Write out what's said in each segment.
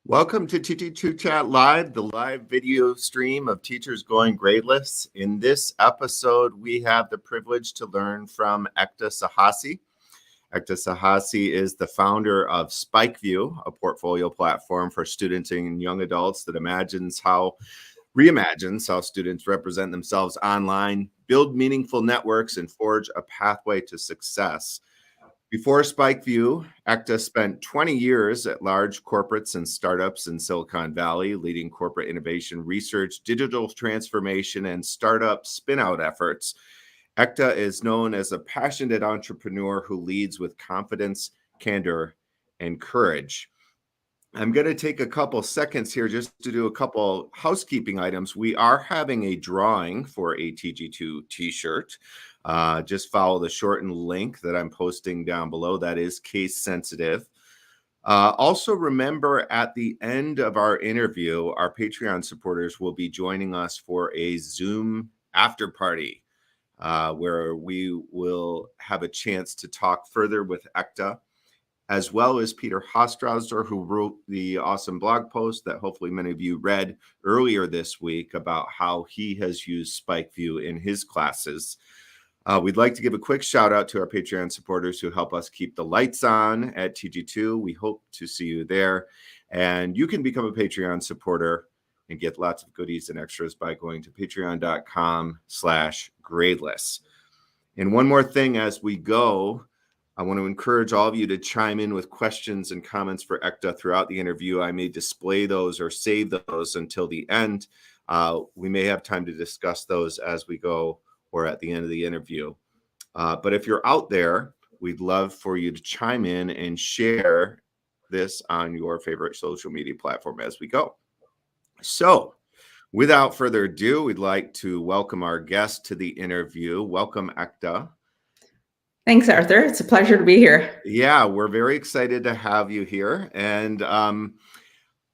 Welcome to TG2Chat Live, the live video stream of teachers going gradeless. In this episode, we have the privilege to learn from Ekta Sahasi. Ekta Sahasi is the founder of spikeview, a portfolio platform for students and young adults that reimagines how students represent themselves online, build meaningful networks, and forge a pathway to success. Before spikeview, Ekta spent 20 years at large corporates and startups in Silicon Valley, leading corporate innovation research, digital transformation, and startup spin-out efforts. Ekta is known as a passionate entrepreneur who leads with confidence, candor, and courage. I'm going to take a couple seconds here just to do a couple housekeeping items. We are having a drawing for a TG2 t-shirt. Just follow the shortened link that I'm posting down below. That is case sensitive. Also remember, at the end of our interview, our Patreon supporters will be joining us for a Zoom after party where we will have a chance to talk further with Ekta, as well as Peter Hostrauser, who wrote the awesome blog post that hopefully many of you read earlier this week about how he has used spikeview in his classes. We'd like to give a quick shout out to our Patreon supporters who help us keep the lights on at TG2. We hope to see you there. And you can become a Patreon supporter and get lots of goodies and extras by going to patreon.com/gradeless. And one more thing as we go, I want to encourage all of you to chime in with questions and comments for Ekta throughout the interview. I may display those or save those until the end. We may have time to discuss those as we go or at the end of the interview. But if you're out there, we'd love for you to chime in and share this on your favorite social media platform as we go. So without further ado, we'd like to welcome our guest to the interview. Welcome, Ekta. Thanks, Arthur. It's a pleasure to be here. Yeah, we're very excited to have you here. And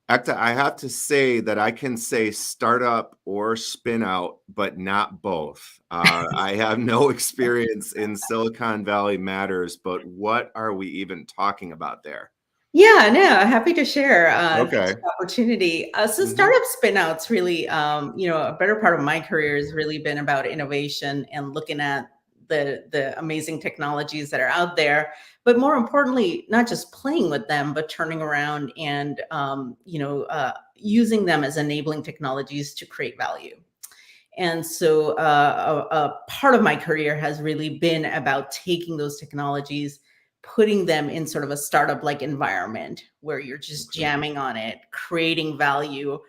Ekta, I have to say that I can say startup or spin out, but not both. I have no experience in Silicon Valley matters, but what are we even talking about there? Yeah, no, happy to share. Okay. Thanks for the opportunity. So startup spin outs really, a better part of my career has really been about innovation and looking at the amazing technologies that are out there, but more importantly, not just playing with them, but turning around and using them as enabling technologies to create value. And so a part of my career has really been about taking those technologies, putting them in sort of a startup-like environment where you're just jamming on it, creating value,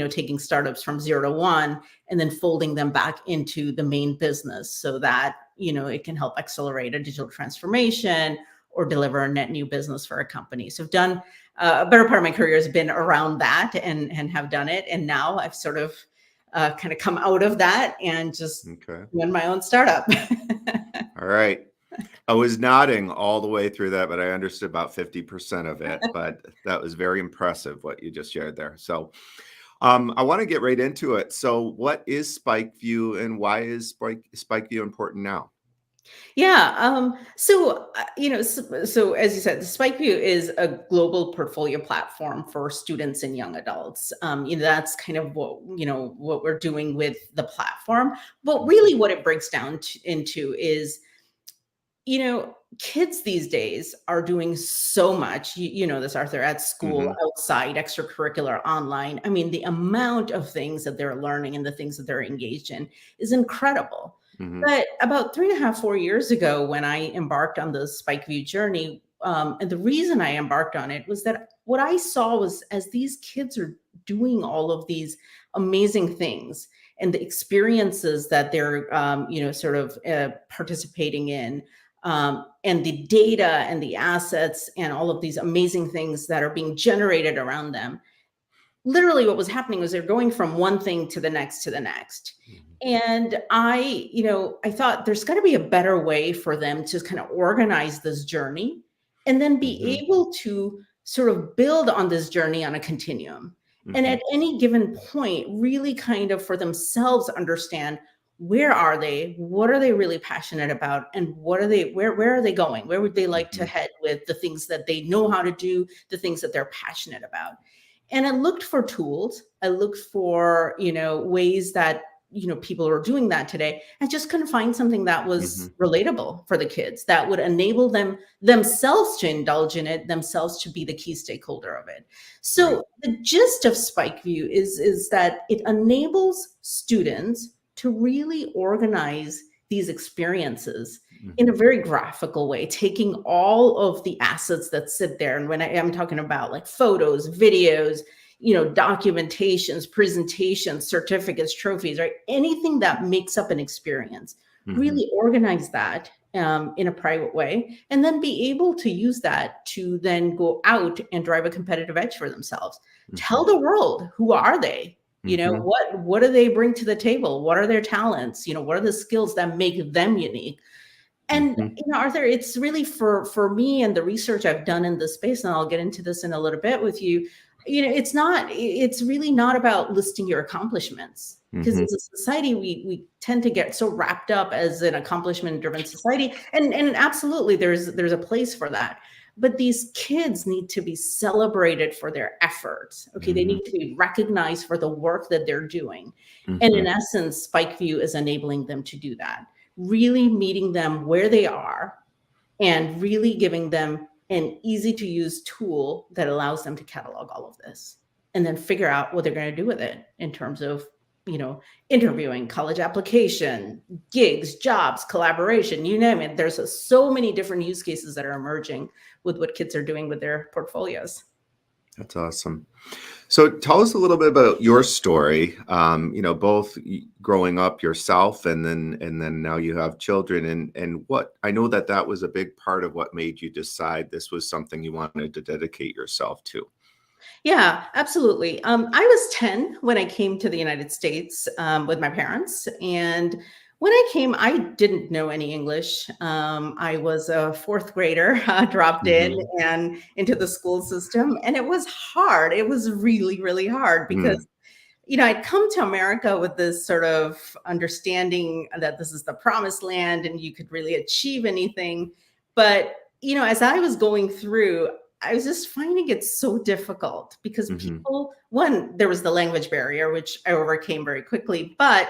taking startups from 0 to 1, and then folding them back into the main business so that, it can help accelerate a digital transformation or deliver a net new business for a company. So I've done a better part of my career has been around that and have done it. And now I've sort of kind of come out of that and just run my own startup. All right. I was nodding all the way through that, but I understood about 50% of it. But that was very impressive what you just shared there. So I want to get right into it. So what is spikeview and why is spikeview important now? Yeah. So as you said, the spikeview is a global portfolio platform for students and young adults. That's kind of what we're doing with the platform. But really what it breaks down into is, kids these days are doing so much, you know this, Arthur, at school, outside, extracurricular, online. I mean, the amount of things that they're learning and the things that they're engaged in is incredible. But about 3.5, 4 years ago, when I embarked on the spikeview journey, and the reason I embarked on it was that what I saw was as these kids are doing all of these amazing things and the experiences that they're, participating in, and the data and the assets and all of these amazing things that are being generated around them. Literally what was happening was they're going from one thing to the next to the next. And I thought there's got to be a better way for them to kind of organize this journey and then be able to sort of build on this journey on a continuum. And at any given point, really kind of for themselves understand, where are they? What are they really passionate about? And where are they going? Where would they like to head with the things that they know how to do, the things that they're passionate about? And I looked for tools. I looked for, ways that, people are doing that today. I just couldn't find something that Hmm. was relatable for the kids that would enable them themselves to indulge in it, themselves to be the key stakeholder of it. Right. So the gist of SpikeView is that it enables students to really organize these experiences in a Hmm. very graphical way, taking all of the assets that sit there. And when I am talking about like photos, videos, documentations, presentations, certificates, trophies, right? Anything that makes up an experience, Hmm. really organize that in a private way, and then be able to use that to then go out and drive a competitive edge for themselves. Hmm. Tell the world, who are they? Hmm. What do they bring to the table? What are their talents? What are the skills that make them unique? And Hmm. Arthur, it's really for me and the research I've done in this space, and I'll get into this in a little bit with you. It's really not about listing your accomplishments, because Hmm. as a society, we tend to get so wrapped up as an accomplishment driven society. And absolutely there's a place for that. But these kids need to be celebrated for their efforts. Okay. They Hmm. need to be recognized for the work that they're doing. And in Hmm. essence, Spikeview is enabling them to do that, really meeting them where they are and really giving them an easy to use tool that allows them to catalog all of this and then figure out what they're going to do with it in terms of, you know, interviewing, college application, gigs, jobs, collaboration, you name it. There's so many different use cases that are emerging with what kids are doing with their portfolios. That's awesome. So tell us a little bit about your story. Both growing up yourself and then now you have children, and what I know that was a big part of what made you decide this was something you wanted to dedicate yourself to. Yeah, absolutely. I was 10 when I came to the United States with my parents. And when I came, I didn't know any English. I was a fourth grader, dropped in Hmm. and into the school system. And it was hard. It was really, really hard because, Mm. I'd come to America with this sort of understanding that this is the promised land and you could really achieve anything. But, as I was going through, I was just finding it so difficult because Mhm. people, one, there was the language barrier, which I overcame very quickly, but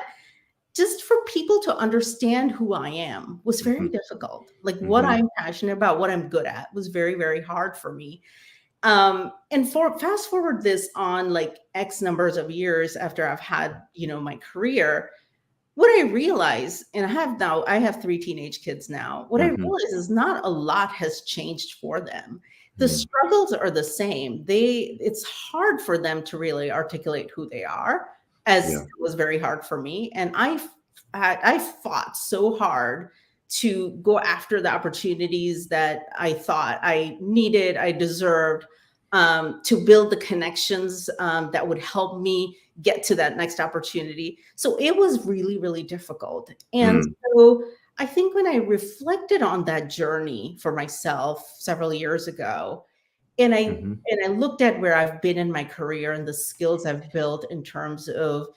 just for people to understand who I am was very Mhm. difficult. Like what Mhm. I'm passionate about, what I'm good at was very, very hard for me. And for fast forward this on like X numbers of years after I've had, my career, what I realize, and I have three teenage kids now. What I Mhm. realize is not a lot has changed for them. The Mm. struggles are the same. It's hard for them to really articulate who they are, as Yeah. it was very hard for me. And I fought so hard to go after the opportunities that I thought I needed, I deserved, to build the connections that would help me get to that next opportunity. So it was really, really difficult. And Mm. so I think when I reflected on that journey for myself several years ago, and I Mhm. and I looked at where I've been in my career and the skills I've built in terms of,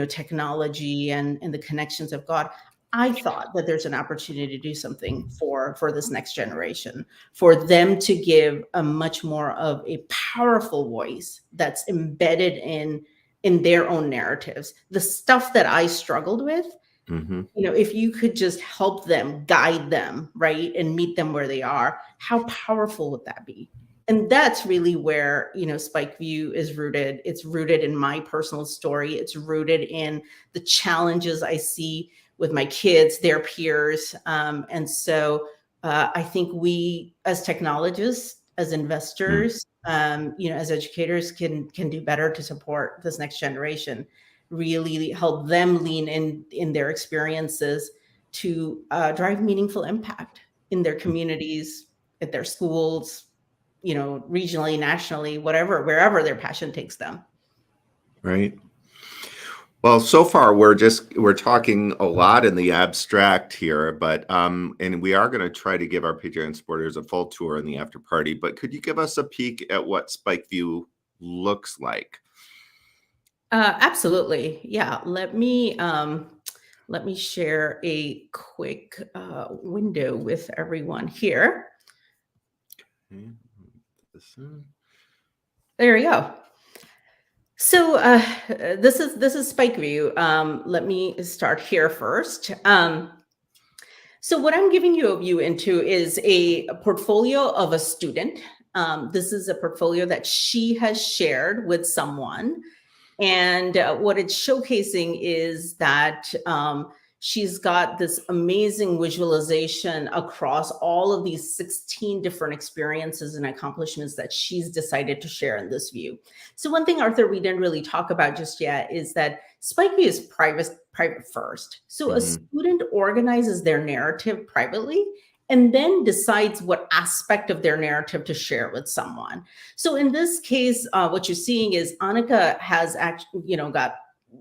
technology and the connections I've got, I thought that there's an opportunity to do something for this next generation, for them to give a much more of a powerful voice that's embedded in their own narratives. The stuff that I struggled with, Mhm. if you could just help them, guide them, right, and meet them where they are, how powerful would that be? And that's really where, Spike View is rooted. It's rooted in my personal story. It's rooted in the challenges I see with my kids, their peers. And so I think we, as technologists, as Mm. investors, as educators, can do better to support this next generation, really help them lean in their experiences to drive meaningful impact in their communities, at their schools, regionally, nationally, whatever, wherever their passion takes them. Right. Well, so far we're talking a lot in the abstract here, but and we are going to try to give our Patreon supporters a full tour in the after party. But could you give us a peek at what Spikeview looks like? Absolutely. Yeah. Let me share a quick window with everyone here. Okay. This, There we go. So this is spikeview. Let me start here first. So what I'm giving you a view into is a portfolio of a student. This is a portfolio that she has shared with someone. And what it's showcasing is that she's got this amazing visualization across all of these 16 different experiences and accomplishments that she's decided to share in this view. So one thing, Arthur, we didn't really talk about just yet is that Spike View is private first. So a Hmm. student organizes their narrative privately and then decides what aspect of their narrative to share with someone. So in this case, what you're seeing is Annika has actually, got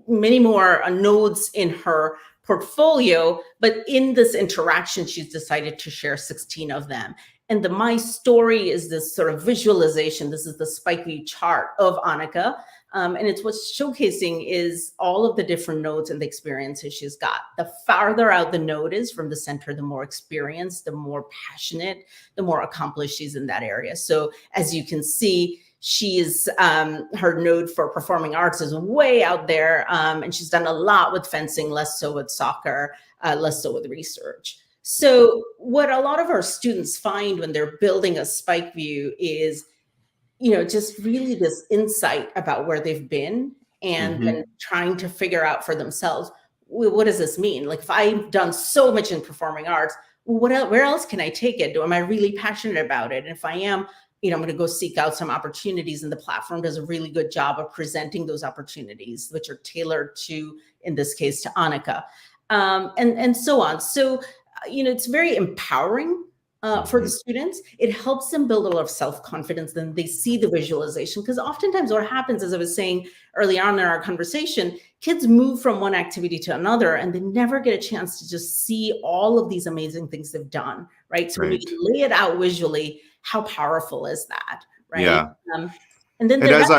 many more nodes in her portfolio, but in this interaction, she's decided to share 16 of them. And the my story is this sort of visualization. This is the spikey chart of Annika. And it's what's showcasing is all of the different nodes and the experiences she's got. The farther out the node is from the center, the more experienced, the more passionate, the more accomplished she's in that area. So as you can see, she's her node for performing arts is way out there, and she's done a lot with fencing, less so with soccer, less so with research. So what a lot of our students find when they're building a spike view is just really this insight about where they've been and then Hmm. trying to figure out for themselves, well, what does this mean? Like if I've done so much in performing arts, well, where else can I take it? Am I really passionate about it? And if I am, I'm going to go seek out some opportunities, and the platform does a really good job of presenting those opportunities, which are tailored to, in this case, to Annika, and so on. So, it's very empowering for the Hmm. students. It helps them build a lot of self-confidence. Then they see the visualization, because oftentimes what happens, as I was saying early on in our conversation, kids move from one activity to another and they never get a chance to just see all of these amazing things they've done, right? So when you Right. can lay it out visually, how powerful is that, right? Yeah. um, and then And the rest,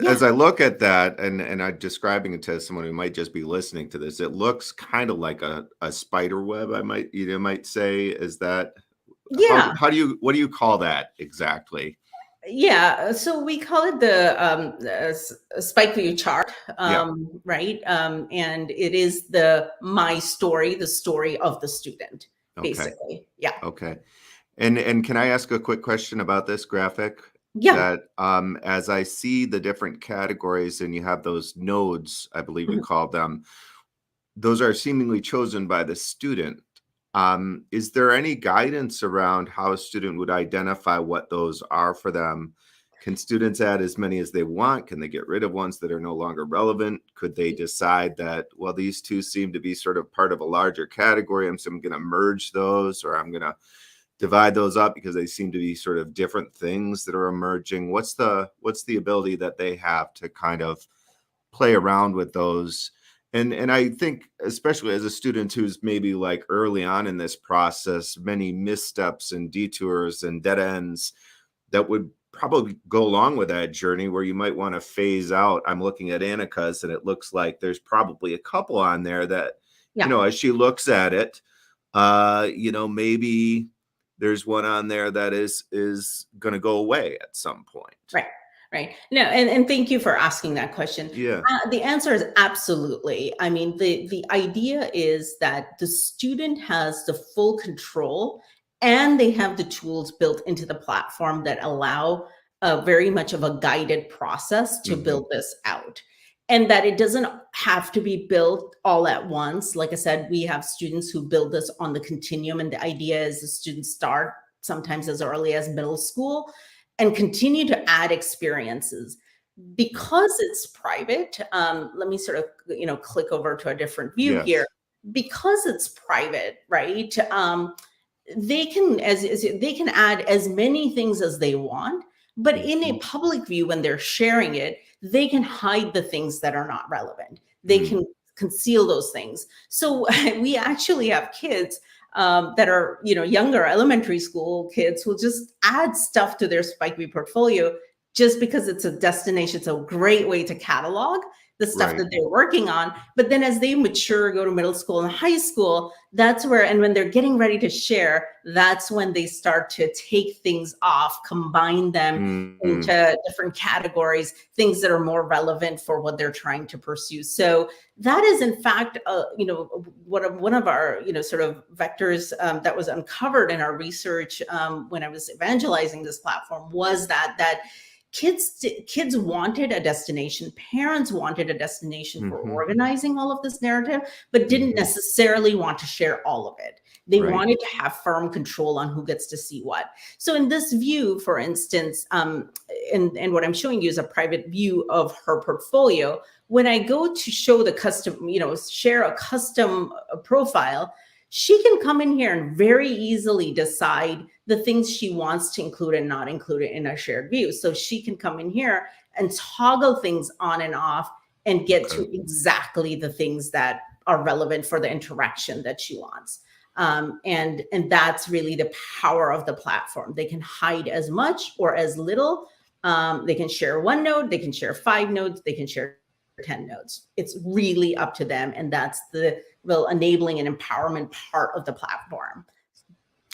as yeah. I look at that, and I'm describing it to someone who might just be listening to this, it looks kind of like a spider web. I might say, is that Yeah, how do you what do you call that exactly? yeah. So we call it the spike view chart, Yeah. right? And it is the my story, the story of the student, Okay. basically. Yeah, Okay. And can I ask a quick question about this graphic? yeah. That as I see the different categories and you have those nodes, I believe you Mhm. called them, those are seemingly chosen by the student. Is there any guidance around how a student would identify what those are for them? Can students add as many as they want? Can they get rid of ones that are no longer relevant? Could they decide that, well, these two seem to be sort of part of a larger category, so I'm going to merge those, or I'm going to divide those up because they seem to be sort of different things that are emerging? What's the ability that they have to kind of play around with those? And I think, especially as a student who's maybe like early on in this process, many missteps and detours and dead ends that would probably go along with that journey, where you might want to phase out. I'm looking at Annika's, and it looks like there's probably a couple on there that, Yeah. as she looks at it, maybe there's one on there that is going to go away at some point. Right. Right. No, and thank you for asking that question. Yeah. The answer is absolutely. I mean, the idea is that the student has the full control, and they have the tools built into the platform that allow very much of a guided process to Hmm. build this out. And that it doesn't have to be built all at once. Like I said, we have students who build this on the continuum, and the idea is the students start sometimes as early as middle school and continue to add experiences. Because it's private, let me sort of click over to a different view here. Yes. Because it's private, right? They can they can add as many things as they want, but in a Hmm. public view, when they're sharing it, they can hide the things that are not relevant. They Mm. can conceal those things. So we actually have kids that are younger elementary school kids who just add stuff to their spike view portfolio just because it's a destination. It's a great way to catalog the stuff Right. that they're working on. But then as they mature, go to middle school and high school, that's where, and when they're getting ready to share, that's when they start to take things off, combine them Mm-hmm. into different categories, things that are more relevant for what they're trying to pursue. So that is, in fact, one of our, sort of vectors that was uncovered in our research when I was evangelizing this platform was that kids wanted a destination, parents wanted a destination for Mm-hmm. organizing all of this narrative, but didn't Mm-hmm. necessarily want to share all of it. They Right. wanted to have firm control on who gets to see what. So in this view, for instance, and what I'm showing you is a private view of her portfolio. When I go to show the custom, share a custom profile, she can come in here and very easily decide the things she wants to include and not include it in a shared view. So she can come in here and toggle things on and off and get Okay. to exactly the things that are relevant for the interaction that she wants. And that's really the power of the platform. They can hide as much or as little. They can share one node, they can share 5 nodes, they can share 10 nodes. It's really up to them. And that's the real enabling and empowerment part of the platform.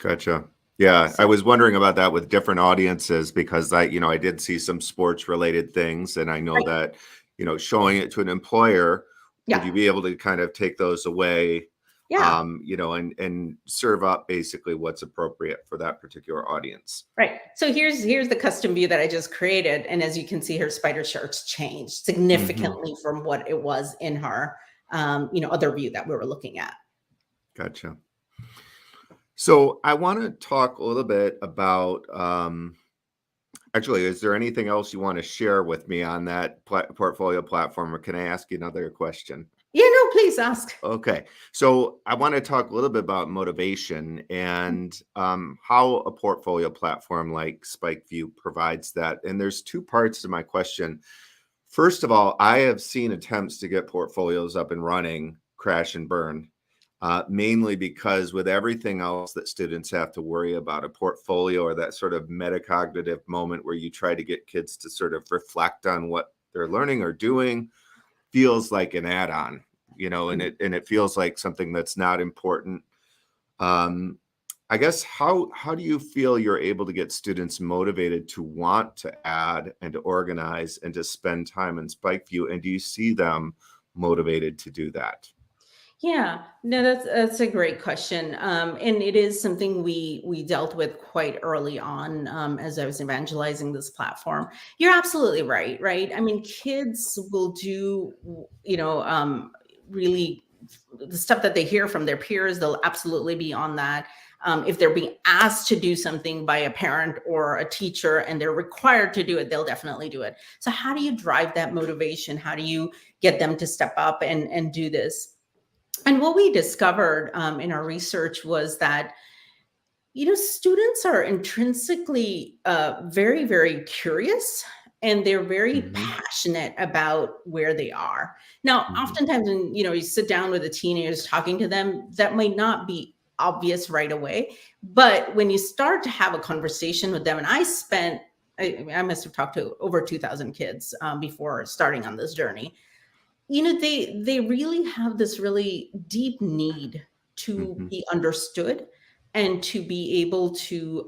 Gotcha. Yeah, I So, was wondering about that with different audiences because I did see some sports related things, and I know right. that, showing it to an employer, would you Yeah. be able to kind of take those away, Yeah. and serve up basically what's appropriate for that particular audience? Right. So here's the custom view that I just created. And as you can see, her spider charts changed Mm-hmm. significantly from what it was in her other view that we were looking at. Gotcha. So I want to talk a little bit about, actually, is there anything else you want to share with me on that portfolio platform, or can I ask you another question? Yeah, no, please ask. Okay, so I want to talk a little bit about motivation and how a portfolio platform like SpikeView provides that. And there's two parts to my question. First of all, I have seen attempts to get portfolios up and running crash and burn, mainly because with everything else that students have to worry about, a portfolio or that sort of metacognitive moment where you try to get kids to sort of reflect on what they're learning or doing feels like an add-on, and it feels like something that's not important. Um, I guess how do you feel you're able to get students motivated to want to add and to organize and to spend time in SpikeView? And do you see them motivated to do that? Yeah, no, that's a great question, and it is something we dealt with quite early on as I was evangelizing this platform. You're absolutely right, right? I mean, kids will do, really the stuff that they hear from their peers. They'll absolutely be on that. If they're being asked to do something by a parent or a teacher and they're required to do it, they'll definitely do it. So, how do you drive that motivation? How do you get them to step up and do this? And what we discovered in our research was that students are intrinsically very, very curious, and they're very Hmm. passionate about where they are. Now, Hmm. oftentimes when you sit down with the teenagers talking to them, that might not be obvious right away, but when you start to have a conversation with them, and I must have talked to over 2,000 kids before starting on this journey. They really have this really deep need to Hmm. be understood and to be able to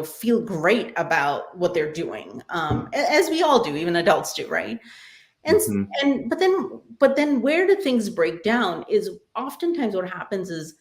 feel great about what they're doing, as we all do, even adults do, right? and s- Hmm. and but then where do things break down is oftentimes what happens is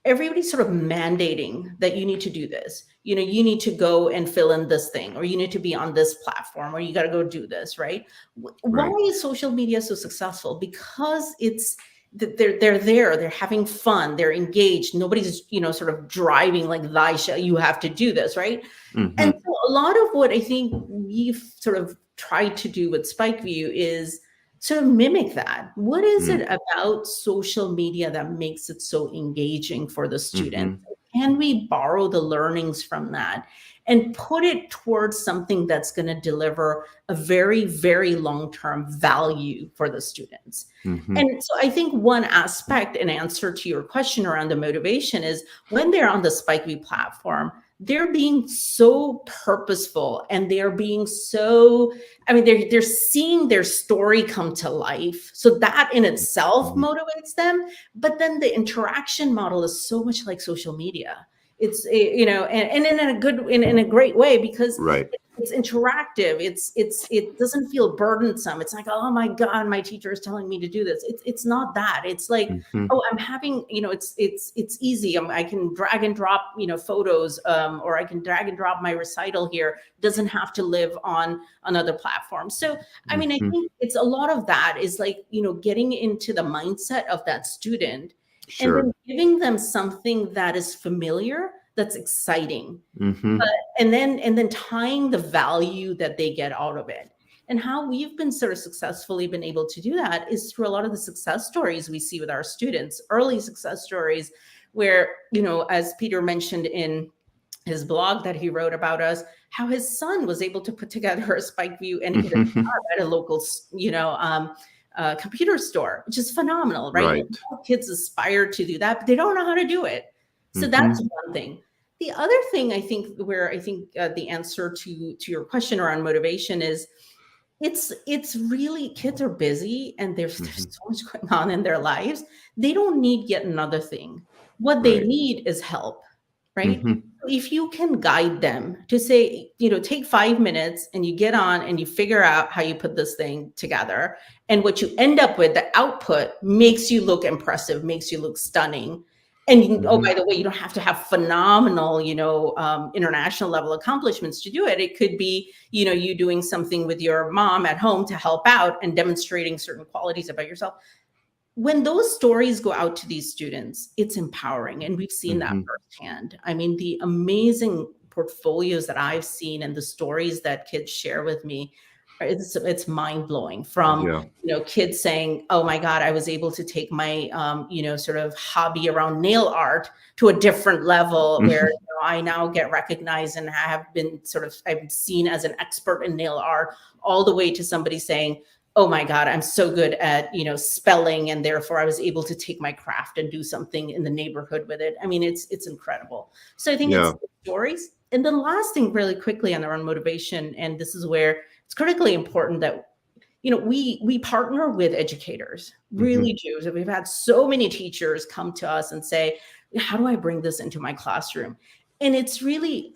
everybody's sort of mandating that you need to do this. You need to go and fill in this thing, or you need to be on this platform, or you got to go do this, right? Why Right. is social media so successful? Because it's that they're there, they're having fun, they're engaged. Nobody's sort of driving like thy shall you have to do this, right? And Hmm. so a lot of what I think we've sort of tried to do with SpikeView is sort of mimic that. What is it about social media that makes it so engaging for the students? Hmm. Can we borrow the learnings from that and put it towards something that's going to deliver a very, very long-term value for the students? Hmm. And so I think one aspect, in answer to your question around the motivation, is when they're on the SpikeView platform, they're being so purposeful, and they're being so, I mean, they're seeing their story come to life. So that in itself Mhm. motivates them. But then the interaction model is so much like social media. It's and in a in a great way, because Right. it's interactive. It doesn't feel burdensome. It's like, oh my God, my teacher is telling me to do this. It's not that. It's like, Mhm. oh, I'm having, it's easy. I can drag and drop, photos, or I can drag and drop my recital here. Doesn't have to live on another platform. So, I mean, I Mhm. think it's a lot of that is like, getting into the mindset of that student, and then Sure. giving them something that is familiar, that's exciting, but Mhm. and then tying the value that they get out of it. And how we've been sort of successfully been able to do that is through a lot of the success stories we see with our students, early success stories, where, as Peter mentioned in his blog that he wrote about us, how his son was able to put together a spike view and get a job at a local, computer store, which is phenomenal, right? Right. All kids aspire to do that, but they don't know how to do it. So that's Mhm. one thing. The other thing, I think, where I think the answer to your question around motivation is, it's really, kids are busy, and there's Mhm. so much going on in their lives. They don't need yet another thing. What they Right. need is help, right? Mhm. If you can guide them to say, take 5 minutes and you get on and you figure out how you put this thing together, and what you end up with, the output makes you look impressive, makes you look stunning. And oh, Mhm. by the way, you don't have to have phenomenal, international level accomplishments to do it. It could be, you doing something with your mom at home to help out and demonstrating certain qualities about yourself. When those stories go out to these students, it's empowering. And we've seen that Mhm. firsthand. I mean, the amazing portfolios that I've seen and the stories that kids share with me, it's mind blowing. From, Yeah. kids saying, oh my God, I was able to take my, sort of hobby around nail art to a different level, where, Mhm. I now get recognized and have been I'm seen as an expert in nail art, all the way to somebody saying, oh my God, I'm so good at, spelling, and therefore I was able to take my craft and do something in the neighborhood with it. I mean, it's incredible. So I think it's Yeah. the stories. And then last thing, really quickly, on our own motivation, and this is where it's critically important that, we partner with educators, Mhm. really do. So we've had so many teachers come to us and say, how do I bring this into my classroom? And it's really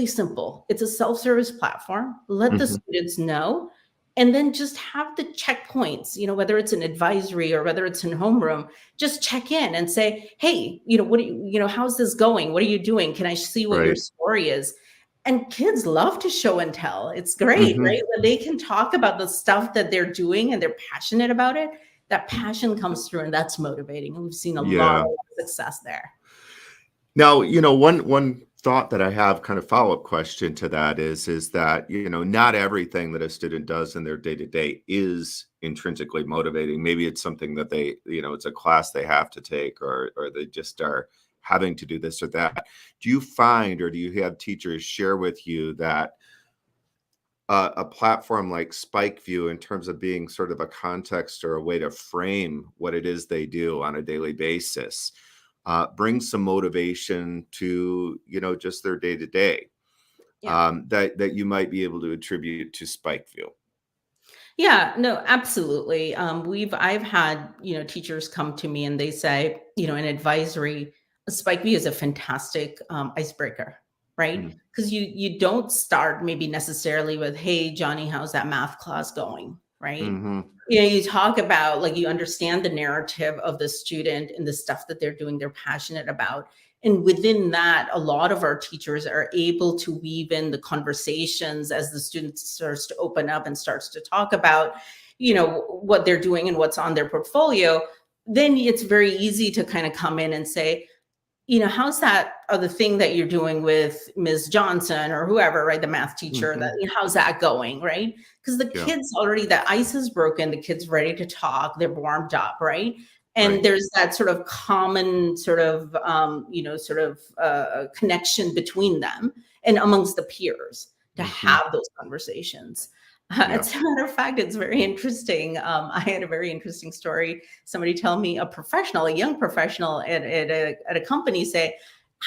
simple. It's a self-service platform. Let the Mhm. students know, and then just have the checkpoints, whether it's an advisory or whether it's in homeroom, just check in and say, hey, what do how's this going? What are you doing? Can I see what your Right. story is? And kids love to show and tell. It's great, right? Mhm. When they can talk about the stuff that they're doing and they're passionate about it, that passion comes through, and that's motivating. And we've seen a lot Yeah. of success there. Now, one thought that I have, kind of follow-up question to that, is that, not everything that a student does in their day-to-day is intrinsically motivating. Maybe it's something that it's a class they have to take, or they just are having to do this or that. Do you find, or do you have teachers share with you that a platform like Spikeview, in terms of being sort of a context or a way to frame what it is they do on a daily basis, brings some motivation to, just their day to day, Yeah. that you might be able to attribute to Spikeview? Yeah, no, absolutely. I've had, teachers come to me and they say, in advisory, Spike View is a fantastic icebreaker, right? Mm. Because you don't start maybe necessarily with, hey, Johnny, how's that math class going? Right? Mhm. You talk about, like, you understand the narrative of the student and the stuff that they're doing, they're passionate about. And within that, a lot of our teachers are able to weave in the conversations as the student starts to open up and starts to talk about, what they're doing and what's on their portfolio. Then it's very easy to kind of come in and say, how's that other thing that you're doing with Ms. Johnson or whoever, right? The math teacher, that, Mhm. how's that going, right? Because the Yeah. kids already, the ice is broken, the kids ready to talk, they're warmed up, right? And Right. there's that sort of common sort of, connection between them and amongst the peers to Mhm. have those conversations. Yeah. As a matter of fact, it's very interesting. I had a very interesting story. Somebody tell me, a young professional at a company say,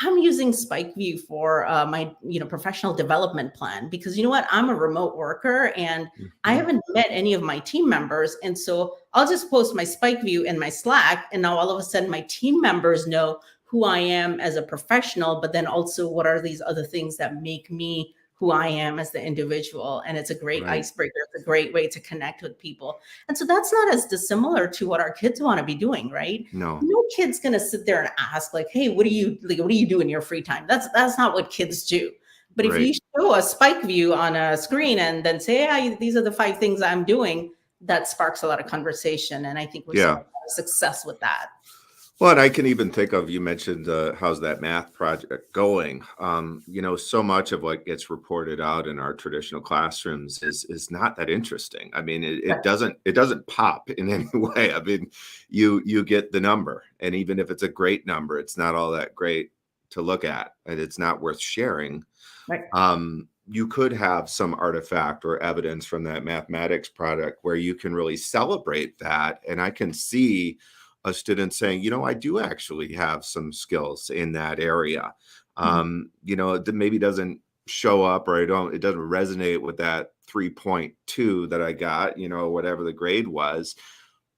I'm using SpikeView for my, professional development plan, because you know what, I'm a remote worker and I Mhm. haven't met any of my team members, and so I'll just post my SpikeView in my Slack, and now all of a sudden my team members know who I am as a professional, but then also what are these other things that make me who I am as the individual, and it's a great Right. icebreaker. It's a great way to connect with people, and so that's not as dissimilar to what our kids want to be doing, right? No. No kid's gonna sit there and ask like, "Hey, what do you do in your free time?" That's not what kids do. But if Right. you show a spike view on a screen and then say, "Yeah, these are the 5 things I'm doing," that sparks a lot of conversation, and I think we're seeing a Yeah. lot of success with that. Well, and I can even think of, you mentioned, how's that math project going? So much of what gets reported out in our traditional classrooms is not that interesting. I mean, it Right. doesn't pop in any way. I mean, you get the number, and even if it's a great number, it's not all that great to look at, and it's not worth sharing. Right. You could have some artifact or evidence from that mathematics product where you can really celebrate that. And I can see a student saying, I do actually have some skills in that area. Mhm. That maybe doesn't show up, or it doesn't resonate with that 3.2 that I got, whatever the grade was.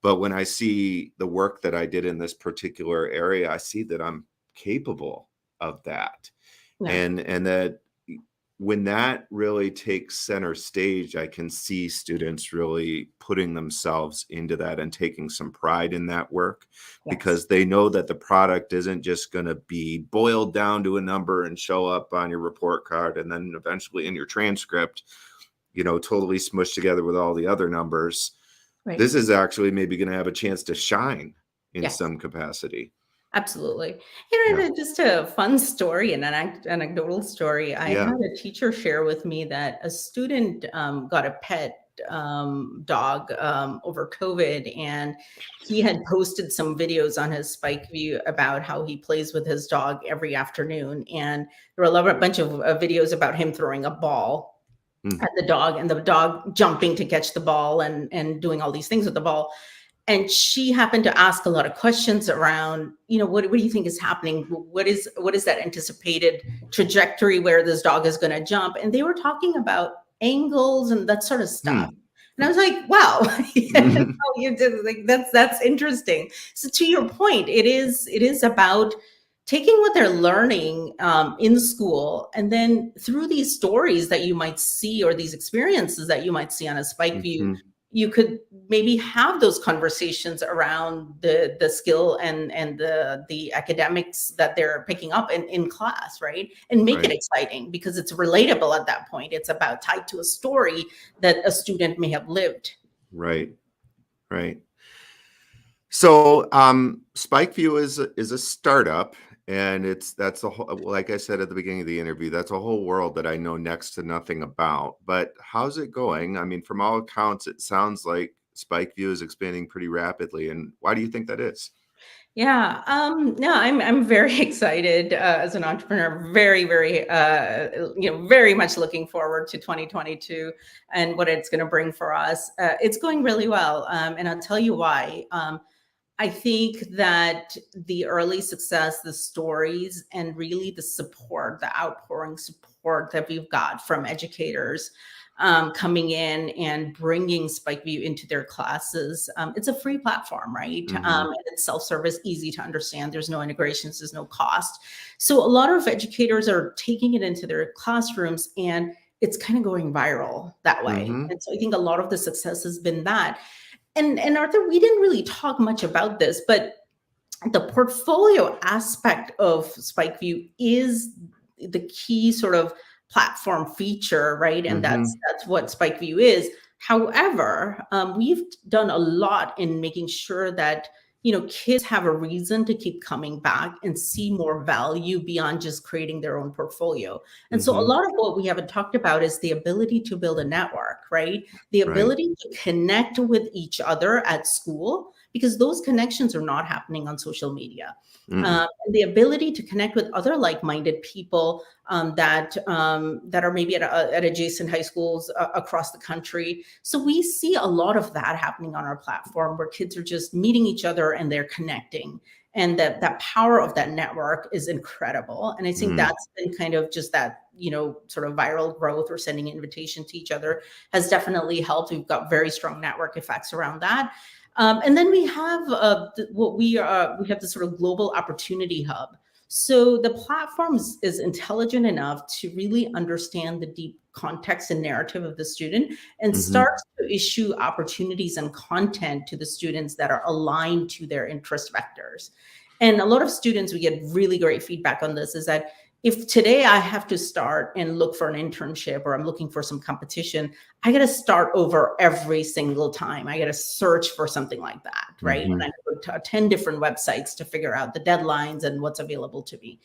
But when I see the work that I did in this particular area, I see that I'm capable of that. Yeah. And that when that really takes center stage, I can see students really putting themselves into that and taking some pride in that work, Yes. because they know that the product isn't just going to be boiled down to a number and show up on your report card and then eventually in your transcript, totally smushed together with all the other numbers. Right. This is actually maybe going to have a chance to shine in Yes. some capacity. Absolutely. Yeah. Just a fun story and an anecdotal story. I Yeah. had a teacher share with me that a student got a pet dog over COVID, and he had posted some videos on his Spike View about how he plays with his dog every afternoon. And there were a bunch of videos about him throwing a ball Mm. at the dog, and the dog jumping to catch the ball and doing all these things with the ball. And she happened to ask a lot of questions around, what do you think is happening? What is that anticipated trajectory where this dog is going to jump? And they were talking about angles and that sort of stuff. Hmm. And I was like, wow, you did, like, that's interesting. So to your point, it is about taking what they're learning in school, and then through these stories that you might see, or these experiences that you might see on a Spike View, Mhm. you could maybe have those conversations around the skill and the academics that they're picking up in class, right? And make it Right. exciting, because it's relatable at that point. It's about tied to a story that a student may have lived. Right. Right. So, SpikeView is a startup, and that's a whole, like I said at the beginning of the interview, that's a whole world that I know next to nothing about. But how's it going? I mean, from all accounts, it sounds like SpikeView is expanding pretty rapidly. And why do you think that is? Yeah, no, I'm very excited as an entrepreneur. Very, very, very much looking forward to 2022 and what it's going to bring for us. It's going really well, and I'll tell you why. I think that the early success, the stories, and really the support, the outpouring support that we've got from educators coming in and bringing SpikeView into their classes. It's a free platform, right? Hmm. And it's self-service, easy to understand. There's no integrations, there's no cost. So a lot of educators are taking it into their classrooms, and it's kind of going viral that way. Hmm. And so I think a lot of the success has been that. And Arthur, we didn't really talk much about this, but the portfolio aspect of SpikeView is the key sort of platform feature, right? And that's Hmm. that's what SpikeView is. However, we've done a lot in making sure that kids have a reason to keep coming back and see more value beyond just creating their own portfolio. And so a Hmm. lot of what we haven't talked about is the ability to build a network, right? The Right. ability to connect with each other at school, because those connections are not happening on social media. Mm-mm. And the ability to connect with other like-minded people that are maybe at adjacent high schools across the country. So we see a lot of that happening on our platform, where kids are just meeting each other and they're connecting. And that power of that network is incredible. And I think Mm, that's been kind of just that, sort of viral growth or sending invitation to each other has definitely helped. We've got very strong network effects around that. And then we have we have this sort of global opportunity hub. So the platform is intelligent enough to really understand the deep context and narrative of the student and mhm, starts to issue opportunities and content to the students that are aligned to their interest vectors. And a lot of students, we get really great feedback on this, is that if today I have to start and look for an internship or I'm looking for some competition, I got to start over every single time. I got to search for something like that, right? And mhm. I go to 10 different websites to figure out the deadlines and what's available to me.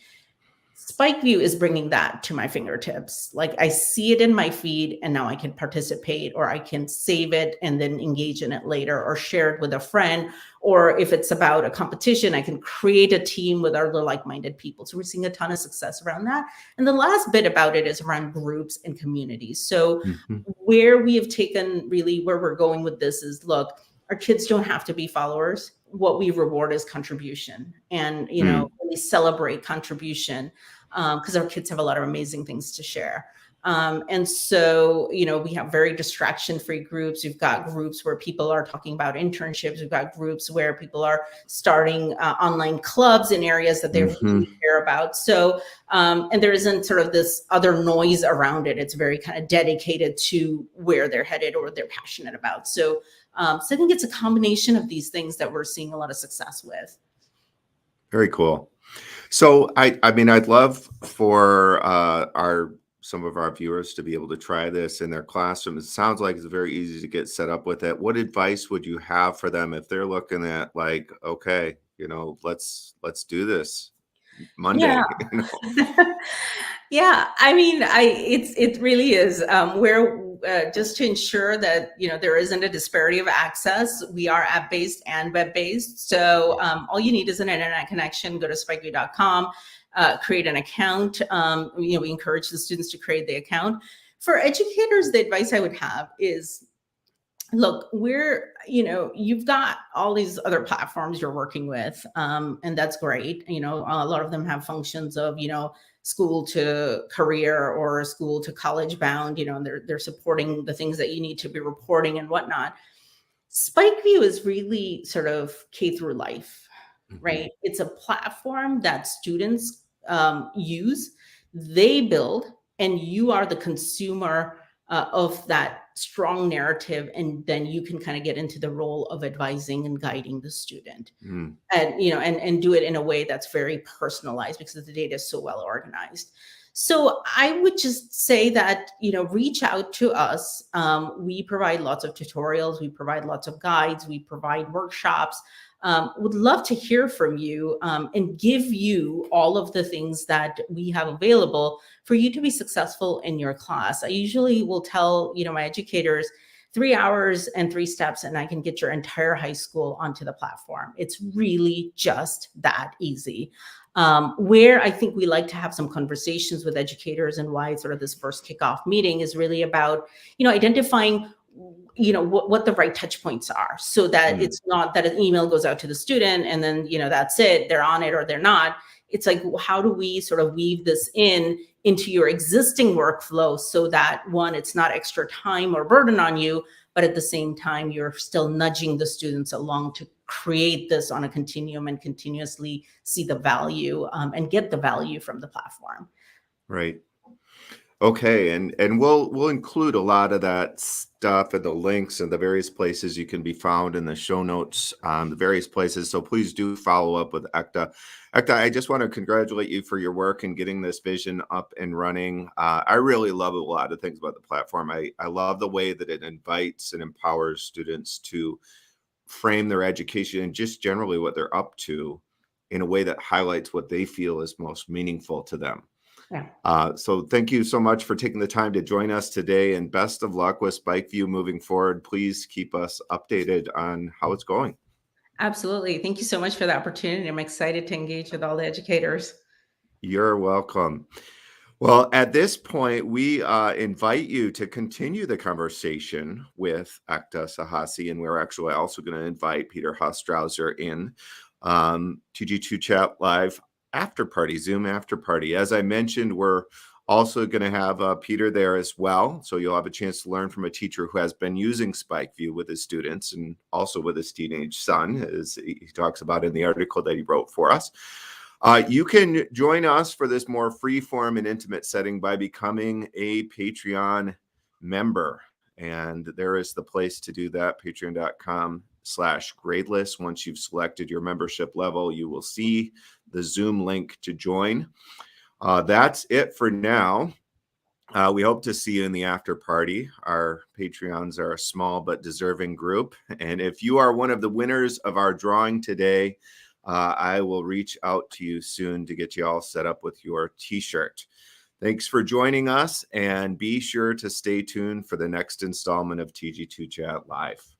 Spikeview is bringing that to my fingertips. Like I see it in my feed and now I can participate or I can save it and then engage in it later or share it with a friend. Or if it's about a competition, I can create a team with other like-minded people. So we're seeing a ton of success around that. And the last bit about it is around groups and communities. So Mhm, where we have taken really where we're going with this is, look, our kids don't have to be followers. What we reward is contribution and, mm, really celebrate contribution because our kids have a lot of amazing things to share. And so, we have very distraction free groups. We've got groups where people are talking about internships. We've got groups where people are starting online clubs in areas that they mhm. really care about. So, and there isn't sort of this other noise around it. It's very kind of dedicated to where they're headed or what they're passionate about. So I think it's a combination of these things that we're seeing a lot of success with. Very cool. So I mean, I'd love for our some of our viewers to be able to try this in their classroom. It sounds like it's very easy to get set up with it. What advice would you have for them if they're looking at like, okay, let's do this Yeah. Monday, you know? Yeah, I mean, it really is. Where just to ensure that there isn't a disparity of access, we are app based and web based. So all you need is an internet connection. Go to spikeview.com, create an account. We encourage the students to create the account. For educators, the advice I would have is, look, you've got all these other platforms you're working with, and that's great. A lot of them have functions of school to career or school to college bound, and they're supporting the things that you need to be reporting and whatnot. Spikeview is really sort of K through life, Mhm. right? It's a platform that students use, they build, and you are the consumer of that strong narrative. And then you can kind of get into the role of advising and guiding the student Mm, and and do it in a way that's very personalized because the data is so well organized. So I would just say that reach out to us. We provide lots of tutorials, we provide lots of guides, we provide workshops. Would love to hear from you and give you all of the things that we have available for you to be successful in your class. I usually will tell my educators 3 hours and 3 steps, and I can get your entire high school onto the platform. It's really just that easy. Where I think we like to have some conversations with educators and why sort of this first kickoff meeting is really about, identifying what the right touch points are so that mm. it's not that an email goes out to the student and then that's it, they're on it or they're not. It's like, how do we sort of weave this into your existing workflow so that, one, it's not extra time or burden on you, but at the same time you're still nudging the students along to create this on a continuum and continuously see the value and get the value from the platform. Right. Okay, and we'll include a lot of that stuff and the links and the various places you can be found in the show notes on the various places. So please do follow up with Ekta. Ekta, I just want to congratulate you for your work in getting this vision up and running. I really love a lot of things about the platform. I love the way that it invites and empowers students to frame their education and just generally what they're up to in a way that highlights what they feel is most meaningful to them. Yeah. So thank you so much for taking the time to join us today, and best of luck with Spikeview moving forward. Please keep us updated on how it's going. Absolutely. Thank you so much for the opportunity. I'm excited to engage with all the educators. You're welcome. Well, at this point, we invite you to continue the conversation with Ekta Sahasi, and we're actually also going to invite Peter Hofstrauser in. TG2Chat Live after party, Zoom after party. As I mentioned, we're also going to have Peter there as well. So you'll have a chance to learn from a teacher who has been using SpikeView with his students and also with his teenage son, as he talks about in the article that he wrote for us. You can join us for this more free-form and intimate setting by becoming a Patreon member. And there is the place to do that, patreon.com/gradeless. Once you've selected your membership level, you will see the Zoom link to join. That's it for now. We hope to see you in the after party. Our Patreons are a small but deserving group. And if you are one of the winners of our drawing today, I will reach out to you soon to get you all set up with your t-shirt. Thanks for joining us, and be sure to stay tuned for the next installment of TG2Chat Live.